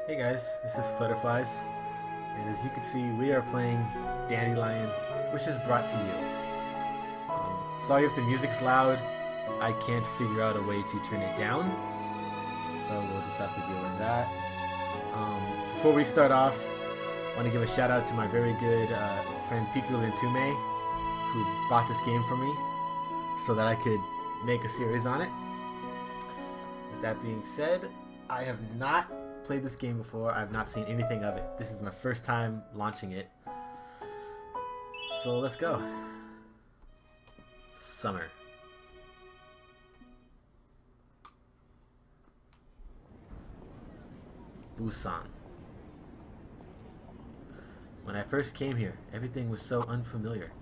Hey guys, this is Flutterflies, and as you can see, we are playing Dandelion, which is brought to you. Sorry if the music's loud. I can't figure out a way to turn it down, so we'll just have to deal with that. Before we start off, I want to give a shout out to my very good friend PikkulintuMae, who bought this game for me so that I could make a series on it. With that being said, I have not played this game before. I've not seen anything of it. This is my first time launching it. So let's go. Summer. Busan. When I first came here, everything was so unfamiliar.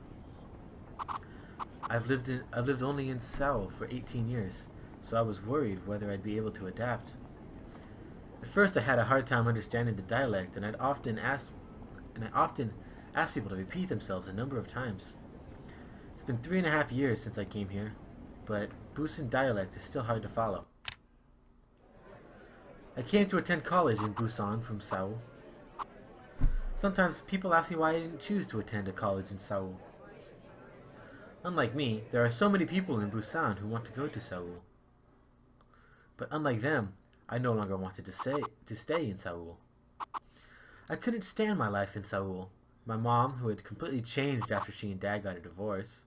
I've lived only in Seoul for 18 years, so I was worried whether I'd be able to adapt. At first I had a hard time understanding the dialect, and I often asked people to repeat themselves a number of times. It's been 3.5 years since I came here, but Busan dialect is still hard to follow. I came to attend college in Busan from Seoul. Sometimes people ask me why I didn't choose to attend a college in Seoul. Unlike me, there are so many people in Busan who want to go to Seoul. But unlike them, I no longer wanted to stay in Seoul. I couldn't stand my life in Seoul. My mom, who had completely changed after she and Dad got a divorce.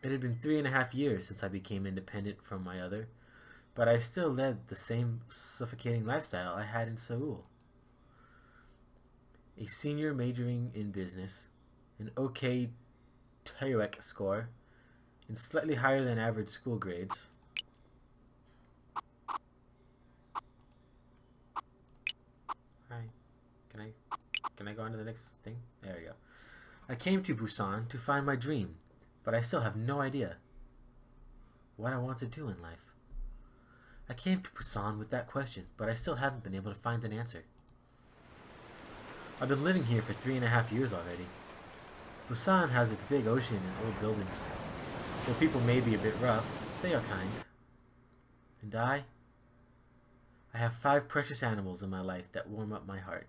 It had been 3.5 years since I became independent from my other, but I still led the same suffocating lifestyle I had in Seoul. A senior majoring in business, an okay TOEIC score, and slightly higher than average school grades. Hi, can I go on to the next thing? There we go. I came to Busan to find my dream, but I still have no idea what I want to do in life. I came to Busan with that question, but I still haven't been able to find an answer. I've been living here for 3.5 years already. Busan has its big ocean and old buildings. Though people may be a bit rough, they are kind. And I have 5 precious animals in my life that warm up my heart.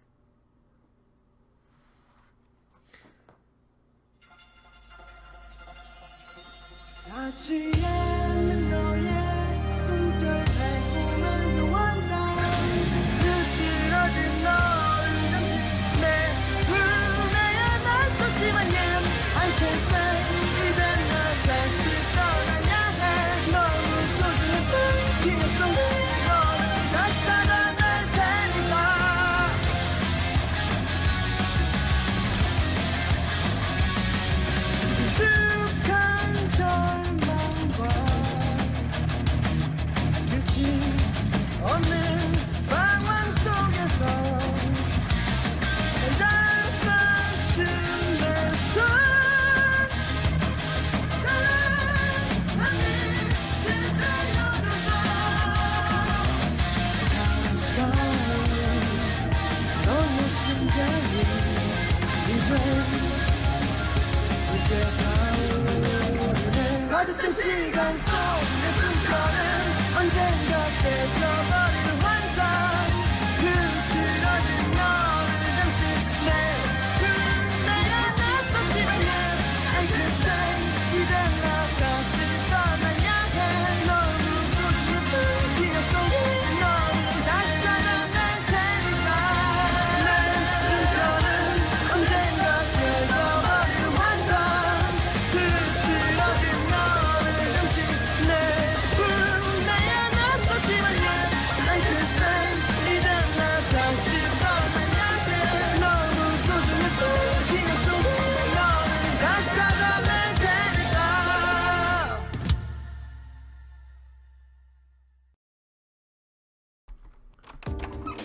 가졌던 시간 속 내 숨결은 언젠가 깨져버릴 환상 흐트러진 너를 잠시 내가 낯섰지만 I can stay 이제 나 다시 떠나야 해 너무 소중한 기억 속에 너를 다시 찾아낼 테니까 내 숨결은 언젠가 깨져버릴 환상 흐트러진 너를 잠시 내가 낯섰지만 I can stay 이제 나 다시 떠나야 해 너무 소중한 기억 속에 너를 다시 찾아낼 테니까.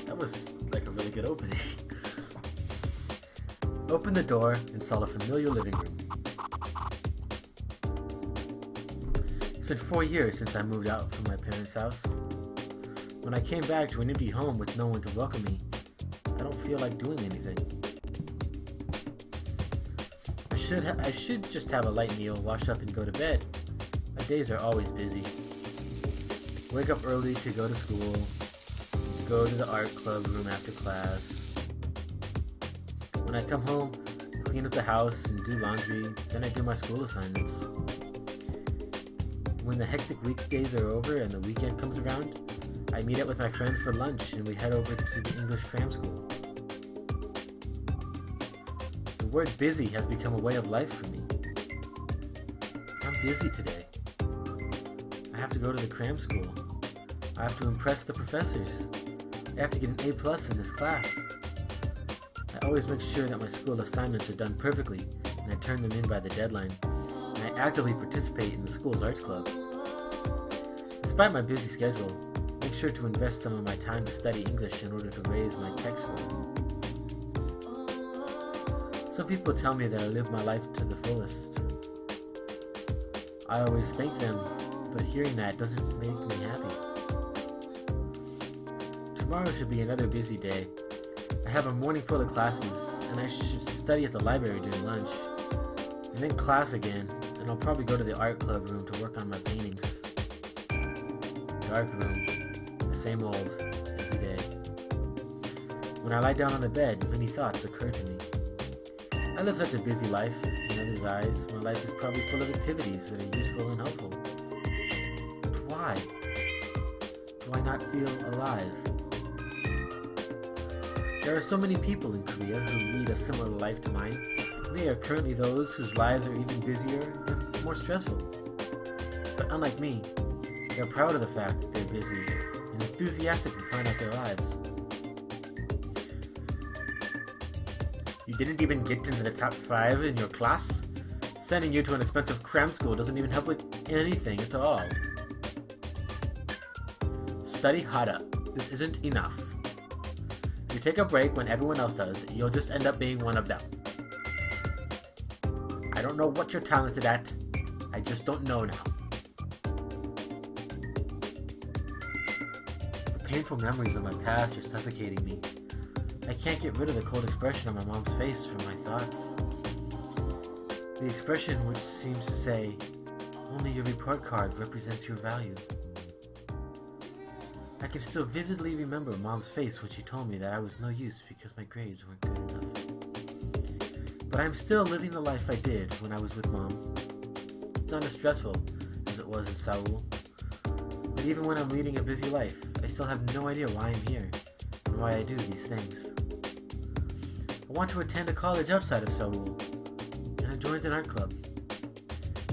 That was like a really good opening. Opened the door and saw a familiar living room. It's been 4 years since I moved out from my parents' house. When I came back to an empty home with no one to welcome me, I don't feel like doing anything. I should just have a light meal, wash up and go to bed. My days are always busy. Wake up early to go to school, go to the art club room after class. When I come home, clean up the house and do laundry, then I do my school assignments. When the hectic weekdays are over and the weekend comes around, I meet up with my friends for lunch and we head over to the English cram school. The word busy has become a way of life for me. I'm busy today. I have to go to the cram school. I have to impress the professors. I have to get an A+ in this class. I always make sure that my school assignments are done perfectly and I turn them in by the deadline. And I actively participate in the school's arts club. Despite my busy schedule, I make sure to invest some of my time to study English in order to raise my tech score. Some people tell me that I live my life to the fullest. I always thank them, but hearing that doesn't make me happy. Tomorrow should be another busy day. I have a morning full of classes, and I should study at the library during lunch. And then class again, and I'll probably go to the art club room to work on my paintings. Dark room, the same old, every day. When I lie down on the bed, many thoughts occur to me. I live such a busy life. In others' eyes, my life is probably full of activities that are useful and helpful. But why? Do I not feel alive? There are so many people in Korea who lead a similar life to mine, and they are currently those whose lives are even busier and more stressful. But unlike me, they are proud of the fact that they're busy and enthusiastic to plan out their lives. You didn't even get into the top 5 in your class? Sending you to an expensive cram school doesn't even help with anything at all. Study harder. This isn't enough. If you take a break when everyone else does, you'll just end up being one of them. I don't know what you're talented at. I just don't know now. The painful memories of my past are suffocating me. I can't get rid of the cold expression on my mom's face from my thoughts. The expression which seems to say, only your report card represents your value. I can still vividly remember Mom's face when she told me that I was no use because my grades weren't good enough. But I'm still living the life I did when I was with Mom. It's not as stressful as it was in Seoul. But even when I'm leading a busy life, I still have no idea why I'm here and why I do these things. I want to attend a college outside of Seoul, and I joined an art club.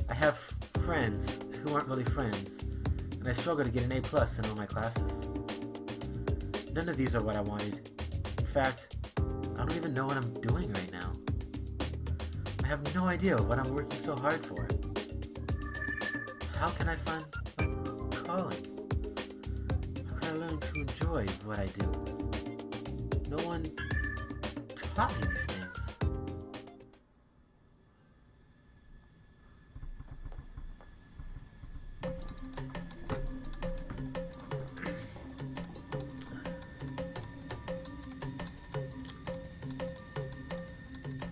I have friends who aren't really friends, and I struggle to get an A+ in all my classes. None of these are what I wanted. In fact, I don't even know what I'm doing right now. I have no idea what I'm working so hard for. How can I find my calling? How can I learn to enjoy what I do? No one taught me these things.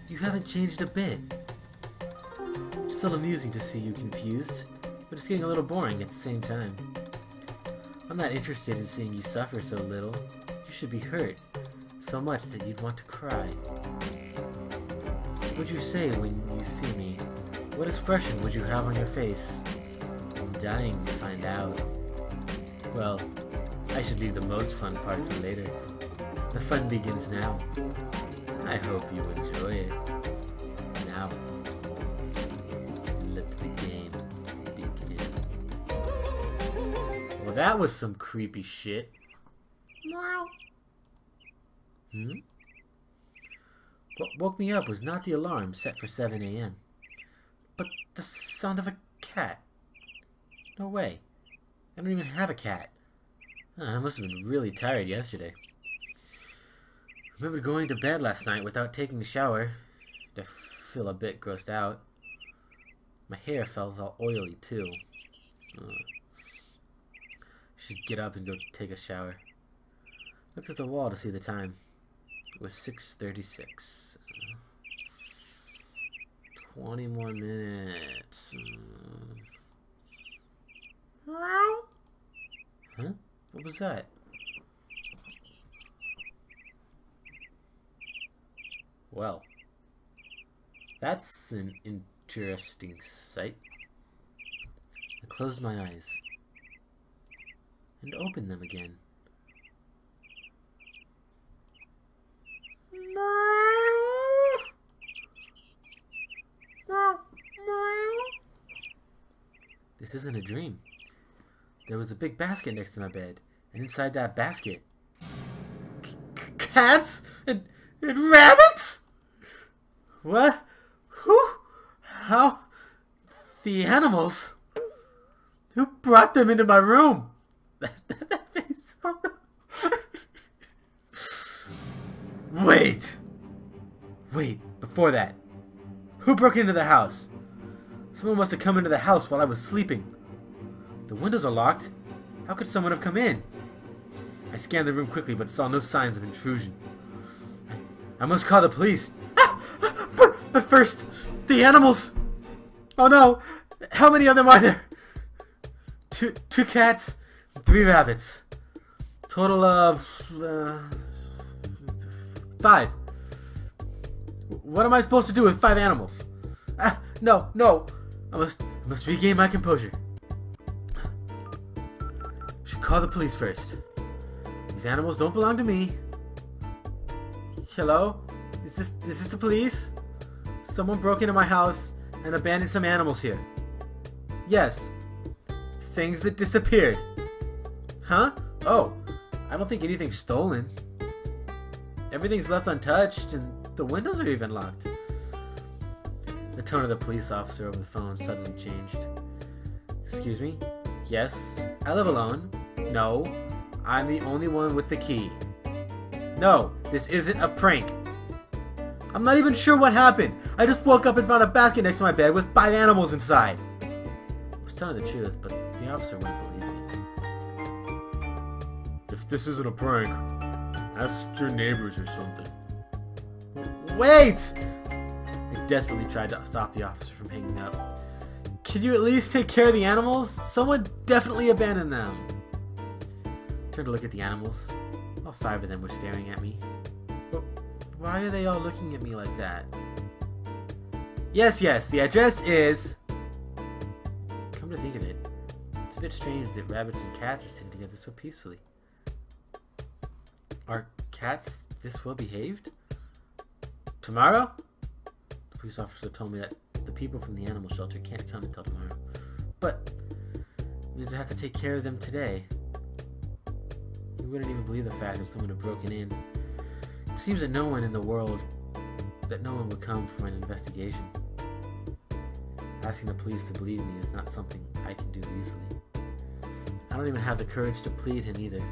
You haven't changed a bit. It's still amusing to see you confused, but it's getting a little boring at the same time. I'm not interested in seeing you suffer so little. You should be hurt so much that you'd want to cry. What would you say when you see me? What expression would you have on your face? I'm dying to find out. Well, I should leave the most fun part to later. The fun begins now. I hope you enjoy it. Now, let the game begin. Well, that was some creepy shit. What woke me up was not the alarm set for 7 a.m., but the sound of a cat. No way. I don't even have a cat. I must have been really tired yesterday. I remember going to bed last night without taking a shower. I feel a bit grossed out. My hair felt all oily too. Should get up and go take a shower. Looked at the wall to see the time. It was 6:36. 20 more minutes. Huh? What was that? Well, that's an interesting sight. I closed my eyes and opened them again. This isn't a dream. There was a big basket next to my bed, and inside that basket, cats and rabbits? What? Who? How? The animals? Who brought them into my room? That face. Wait. Before that, who broke into the house? Someone must have come into the house while I was sleeping. The windows are locked. How could someone have come in? I scanned the room quickly, but saw no signs of intrusion. I must call the police. But first, the animals. Oh no! How many of them are there? Two cats, 3 rabbits. Total of 5. What am I supposed to do with 5 animals? No. I must regain my composure. Should call the police first. These animals don't belong to me. Hello? Is this the police? Someone broke into my house and abandoned some animals here. Yes. Things that disappeared. Huh? Oh, I don't think anything's stolen. Everything's left untouched and the windows are even locked. The tone of the police officer over the phone suddenly changed. Excuse me? Yes, I live alone. No, I'm the only one with the key. No, this isn't a prank. I'm not even sure what happened. I just woke up and found a basket next to my bed with 5 animals inside. I was telling the truth, but the officer wouldn't believe me. If this isn't a prank, ask your neighbors or something. Wait! I desperately tried to stop the officer from hanging up. Can you at least take care of the animals? Someone definitely abandoned them. I turned to look at the animals. All 5 of them were staring at me. But why are they all looking at me like that? Yes, the address is... Come to think of it, it's a bit strange that rabbits and cats are sitting together so peacefully. Are cats this well behaved? Tomorrow? The police officer told me that the people from the animal shelter can't come until tomorrow. But we have to take care of them today. You wouldn't even believe the fact if someone had broken in. It seems that no one would come for an investigation. Asking the police to believe me is not something I can do easily. I don't even have the courage to plead him either.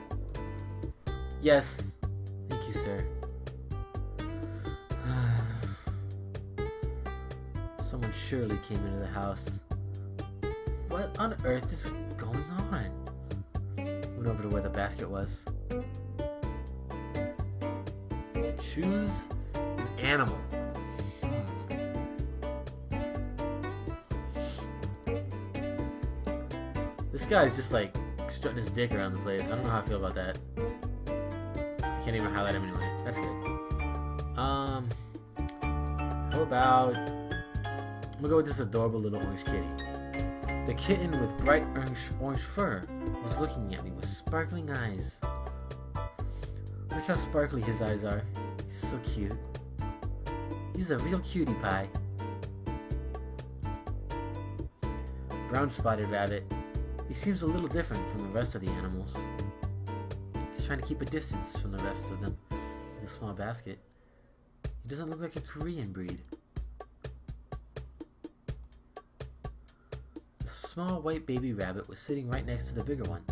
Yes, thank you, sir. Someone surely came into the house. What on earth is going on? Went over to where the basket was. Choose an animal. This guy's just like strutting his dick around the place. I don't know how I feel about that. I can't even highlight him anyway. That's good. How about... I'm gonna go with this adorable little orange kitty. The kitten with bright orange fur was looking at me with sparkling eyes. Look how sparkly his eyes are. He's so cute. He's a real cutie pie. Brown spotted rabbit. He seems a little different from the rest of the animals. He's trying to keep a distance from the rest of them in the small basket. He doesn't look like a Korean breed. The small white baby rabbit was sitting right next to the bigger one,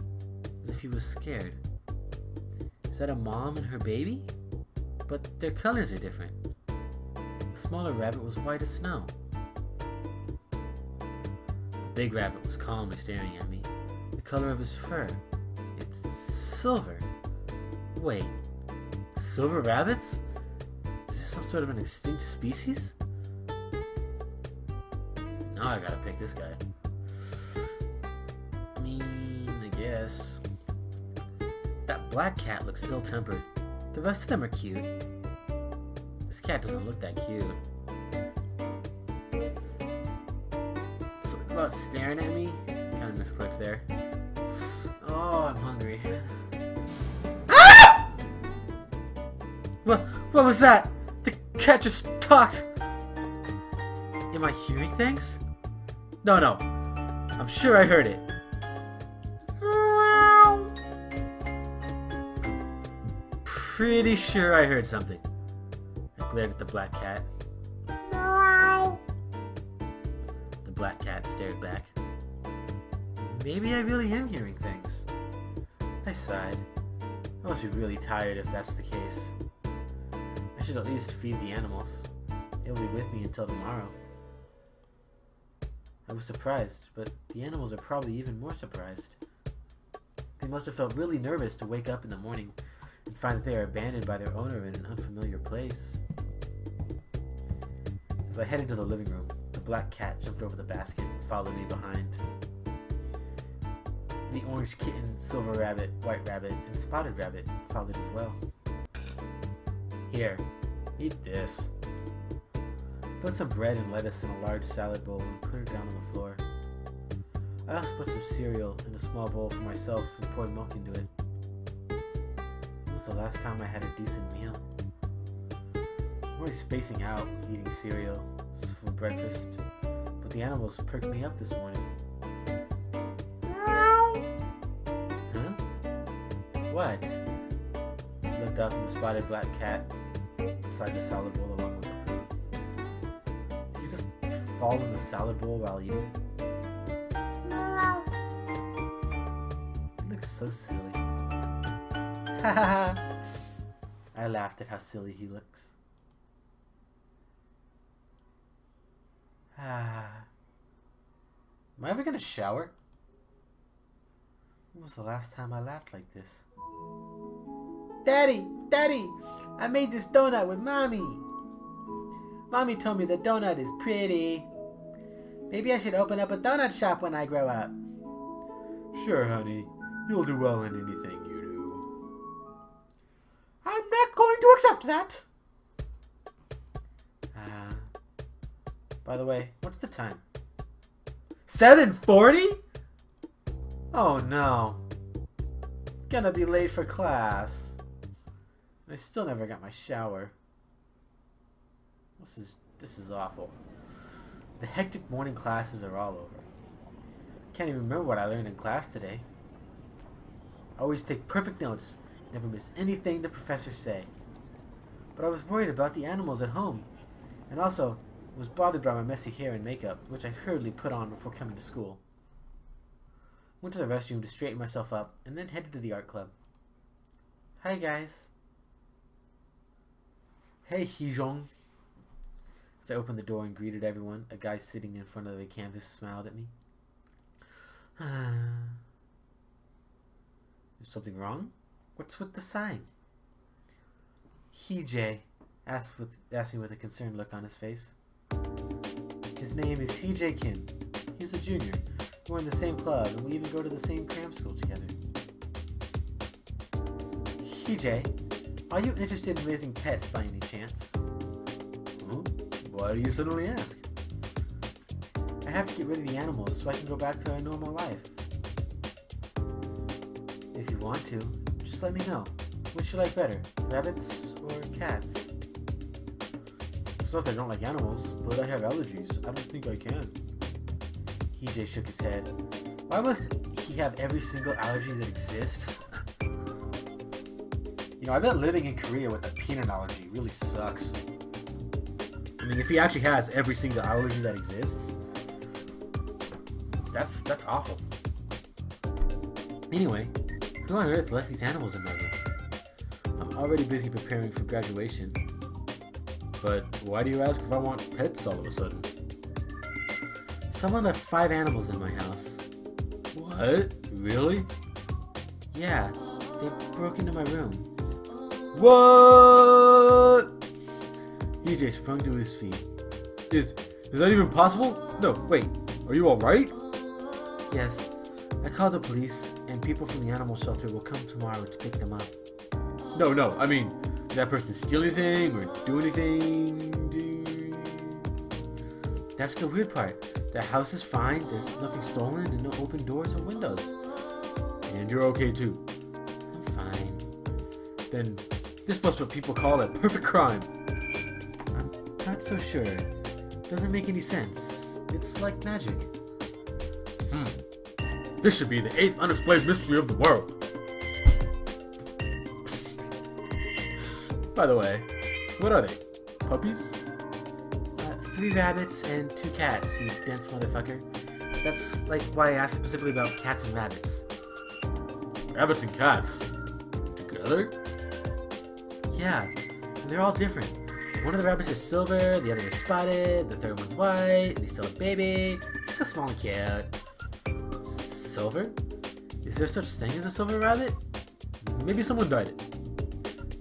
as if he was scared. Is that a mom and her baby? But their colors are different. The smaller rabbit was white as snow. The big rabbit was calmly staring at me. The color of his fur. It's silver. Wait, silver rabbits? Is this some sort of an extinct species? Now I gotta pick this guy. I guess. That black cat looks ill-tempered. The rest of them are cute. This cat doesn't look that cute. Something about staring at me. Kind of misclicked there. Oh, I'm hungry. Ah! What was that? The cat just talked. Am I hearing things? No. I'm sure I heard it. Pretty sure I heard something. I glared at the black cat. The black cat stared back. Maybe I really am hearing things. I sighed. I must be really tired if that's the case. I should at least feed the animals. They will be with me until tomorrow. I was surprised, but the animals are probably even more surprised. They must have felt really nervous to wake up in the morning and find that they are abandoned by their owner in an unfamiliar place. As I headed to the living room, the black cat jumped over the basket and followed me behind. The orange kitten, silver rabbit, white rabbit, and spotted rabbit followed as well. Here, eat this. Put some bread and lettuce in a large salad bowl and put it down on the floor. I also put some cereal in a small bowl for myself and poured milk into it. When was the last time I had a decent meal? I'm always spacing out eating cereal for breakfast, but the animals perked me up this morning. Huh? What? I looked up and the spotted black cat beside the salad bowl along with the food. Did you just fall in the salad bowl while eating? He looks so silly. I laughed at how silly he looks. Am I ever gonna shower? When was the last time I laughed like this? Daddy! I made this donut with Mommy! Mommy told me the donut is pretty. Maybe I should open up a donut shop when I grow up. Sure, honey. You'll do well in anything you do. I'm not going to accept that! By the way, what's the time? 7:40? Oh no. Gonna be late for class. I still never got my shower. This is awful. The hectic morning classes are all over. I can't even remember what I learned in class today. I always take perfect notes, never miss anything the professors say. But I was worried about the animals at home, and also was bothered by my messy hair and makeup, which I hurriedly put on before coming to school. Went to the restroom to straighten myself up, and then headed to the art club. Hi guys. Hey Heejong. As I opened the door and greeted everyone, a guy sitting in front of a canvas smiled at me. Is something wrong? What's with the sign? Heejay asked me with a concerned look on his face. His name is Heejay Kim. He's a junior. We're in the same club, and we even go to the same cram school together. Heejay, are you interested in raising pets by any chance? Huh? Why do you suddenly ask? I have to get rid of the animals so I can go back to our normal life. If you want to, just let me know. Which you like better, rabbits or cats? It's not that I don't like animals, but I have allergies. I don't think I can. Heejay shook his head. Why must he have every single allergy that exists? You know, I bet living in Korea with a peanut allergy really sucks. I mean, if he actually has every single allergy that exists, that's awful. Anyway, who on earth left these animals in my room? I'm already busy preparing for graduation. But why do you ask if I want pets all of a sudden? Someone left 5 animals in my house. What? Really? Yeah, they broke into my room. What? EJ sprung to his feet. Is that even possible? No, wait. Are you alright? Yes. I called the police, and people from the animal shelter will come tomorrow to pick them up. No, I mean, Did that person steal anything or do anything? That's the weird part. The house is fine, there's nothing stolen, and no open doors or windows. And you're okay too. I'm fine. Then this must be what people call a perfect crime. I'm not so sure. Doesn't make any sense. It's like magic. This should be the 8th unexplained mystery of the world. By the way, what are they? Puppies? 3 rabbits and 2 cats, you dense motherfucker. That's like why I asked specifically about cats and rabbits. Rabbits and cats? Together? Yeah, and they're all different. One of the rabbits is silver, the other is spotted, the third one's white, and he's still a baby. He's so small and cute. Silver? Is there such thing as a silver rabbit? Maybe someone dyed it.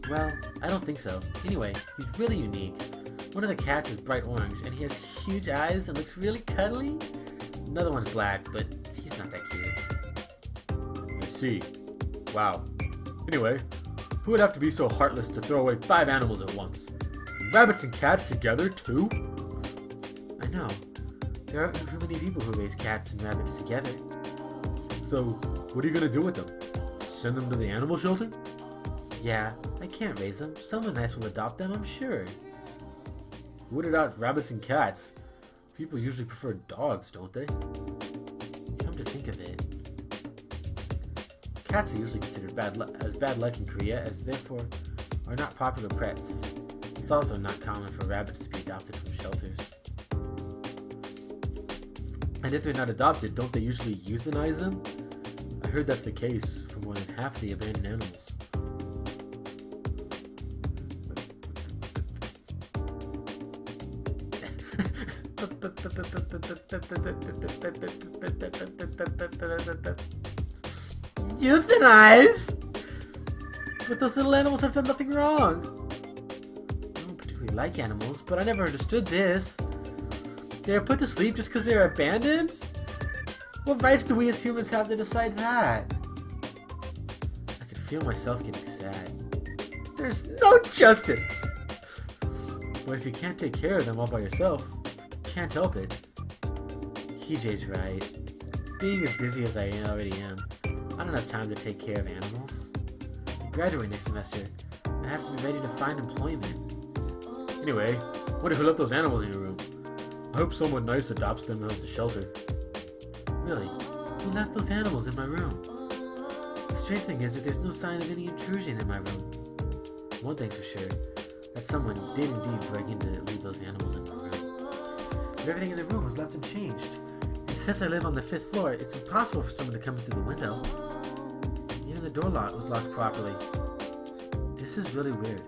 Well, I don't think so. Anyway, he's really unique. One of the cats is bright orange, and he has huge eyes and looks really cuddly. Another one's black, but he's not that cute. I see. Wow. Anyway, who would have to be so heartless to throw away 5 animals at once? Rabbits and cats together, too? I know. There aren't too many people who raise cats and rabbits together. So, what are you gonna do with them? Send them to the animal shelter? Yeah, I can't raise them. Someone nice will adopt them, I'm sure. Who would adopt rabbits and cats? People usually prefer dogs, don't they? Come to think of it. Cats are usually considered bad luck in Korea, as therefore are not popular pets. It's also not common for rabbits to be adopted from shelters. And if they're not adopted, don't they usually euthanize them? I heard that's the case for more than half the abandoned animals. Euthanize? But those little animals have done nothing wrong. I don't particularly like animals, but I never understood this. They are put to sleep just because they are abandoned? What rights do we as humans have to decide that? I could feel myself getting sad. There's no justice! But if you can't take care of them all by yourself, you can't help it. TJ's right. Being as busy as I already am, I don't have time to take care of animals. I graduate next semester, and I have to be ready to find employment. Anyway, what if you left those animals in your room? I hope someone nice adopts them out of the shelter. Really? Who left those animals in my room? The strange thing is that there's no sign of any intrusion in my room. One thing's for sure, that someone did indeed break in to leave those animals in my room. But everything in the room was left unchanged. And since I live on the 5th floor, it's impossible for someone to come in through the window. Even the door lock was locked properly. This is really weird.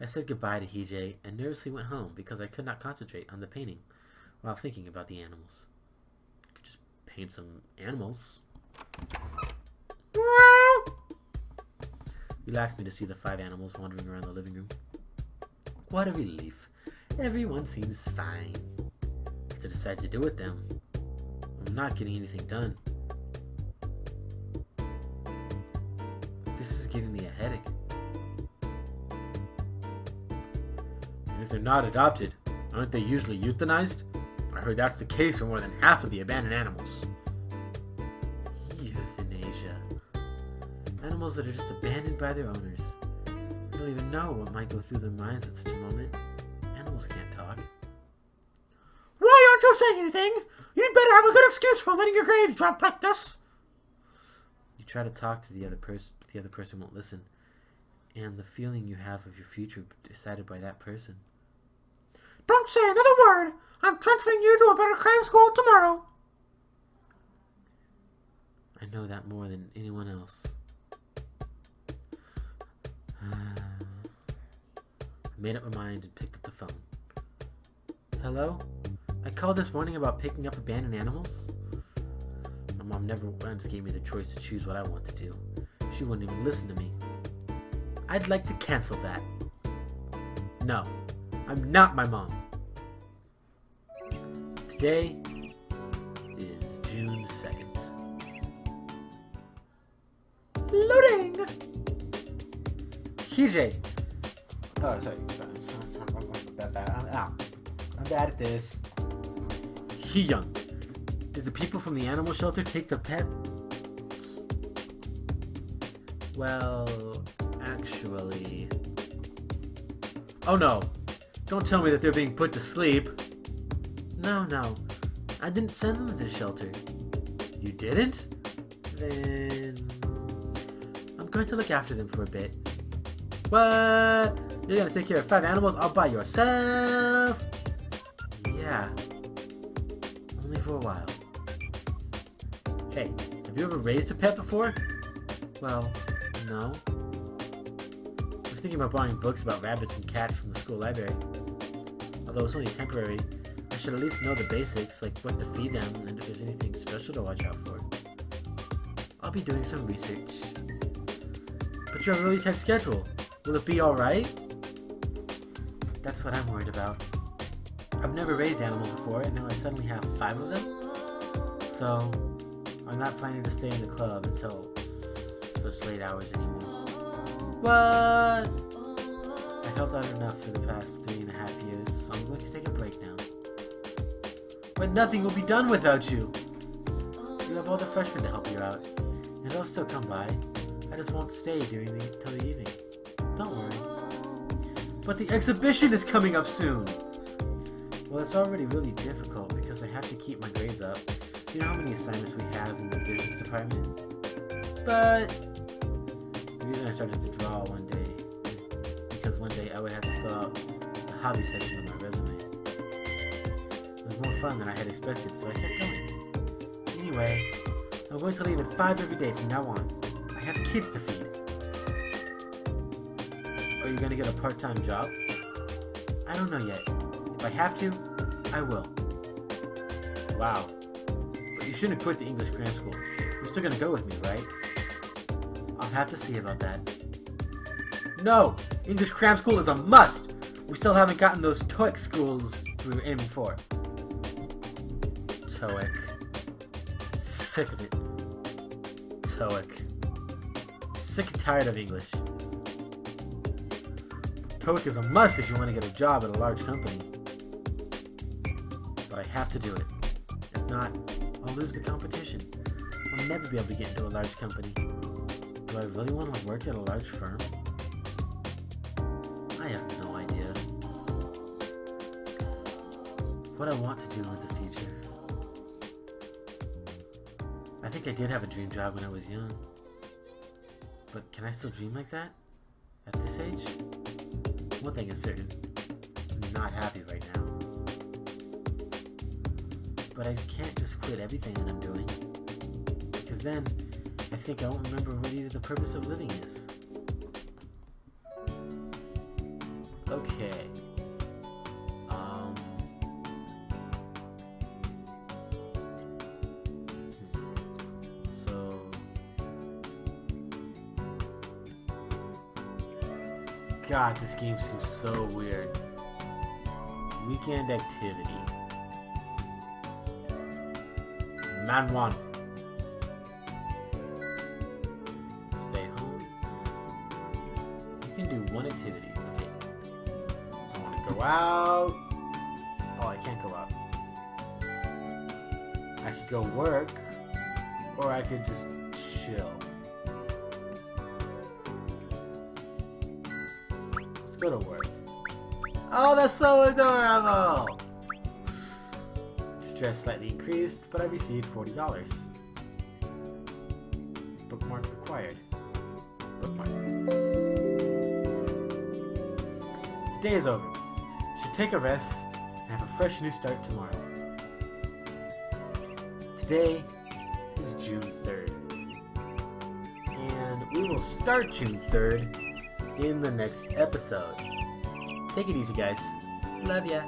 I said goodbye to Hijay and nervously went home because I could not concentrate on the painting while thinking about the animals. I could just paint some animals. Relaxed me to see the 5 animals wandering around the living room. What a relief. Everyone seems fine. What to decide to do with them? I'm not getting anything done. This is giving me a headache. And if they're not adopted, aren't they usually euthanized? I heard that's the case for more than half of the abandoned animals. Euthanasia. Animals that are just abandoned by their owners. I don't even know what might go through their minds at such a moment. Animals can't talk. Why aren't you saying anything? You'd better have a good excuse for letting your grades drop like this. You try to talk to the other person, but the other person won't listen. And the feeling you have of your future decided by that person. Don't say another word. I'm transferring you to a better crime school tomorrow. I know that more than anyone else. I made up my mind and picked up the phone. Hello? I called this morning about picking up abandoned animals. My mom never once gave me the choice to choose what I want to do. She wouldn't even listen to me. I'd like to cancel that. No, I'm not my mom. Today is June 2nd. Loading! KJ. Oh, sorry. I'm bad at this. Hyun. Did the people from the animal shelter take the pets? Well, actually... Oh no. Don't tell me that they're being put to sleep. No. I didn't send them to the shelter. You didn't? Then... I'm going to look after them for a bit. What? You're gonna take care of 5 animals all by yourself? Yeah. Only for a while. Hey, have you ever raised a pet before? Well, no. I was thinking about buying books about rabbits and cats from the school library. Although it's only temporary, I should at least know the basics, like what to feed them and if there's anything special to watch out for. I'll be doing some research. But you have a really tight schedule. Will it be alright? That's what I'm worried about. I've never raised animals before, and now I suddenly have 5 of them? So, I'm not planning to stay in the club until such late hours anymore. What? I helped out enough for the past 3.5 years, so I'm going to take a break now. But nothing will be done without you! You have all the freshmen to help you out, and I'll still come by. I just won't stay till the evening. Don't worry. But the exhibition is coming up soon! Well, it's already really difficult because I have to keep my grades up. You know how many assignments we have in the business department? But the reason I started to draw one day is because one day I would have to fill out the hobby section of my resume. It was more fun than I had expected, so I kept going. Anyway, I'm going to leave at 5 every day from now on. I have kids to feed. Are you going to get a part-time job? I don't know yet. If I have to, I will. Wow. But you shouldn't quit the English cram school. You're still going to go with me, right? I'll have to see about that. No! English cram school is a must! We still haven't gotten those TOEIC schools we were aiming for. TOEIC. Sick of it. TOEIC. I'm sick and tired of English. TOEIC is a must if you want to get a job at a large company. But I have to do it. If not, I'll lose the competition. I'll never be able to get into a large company. Do I really want to work at a large firm? I have no idea. What I want to do with the future. I think I did have a dream job when I was young. But can I still dream like that? At this age? One thing is certain. I'm not happy right now. But I can't just quit everything that I'm doing. Because then, I think I won't remember what even the purpose of living is. Okay. So... God, this game seems so weird. Weekend activity. Man 1. Stay home. You can do one activity. Okay. I want to go out. Oh, I can't go out. I could go work. Or I could just chill. Let's go to work. Oh, that's so adorable! Stress slightly increased, but I received $40. Bookmark required. Bookmark. The day is over. Should take a rest and have a fresh new start tomorrow. Today is June 3rd. And we will start June 3rd in the next episode. Take it easy, guys. Love ya.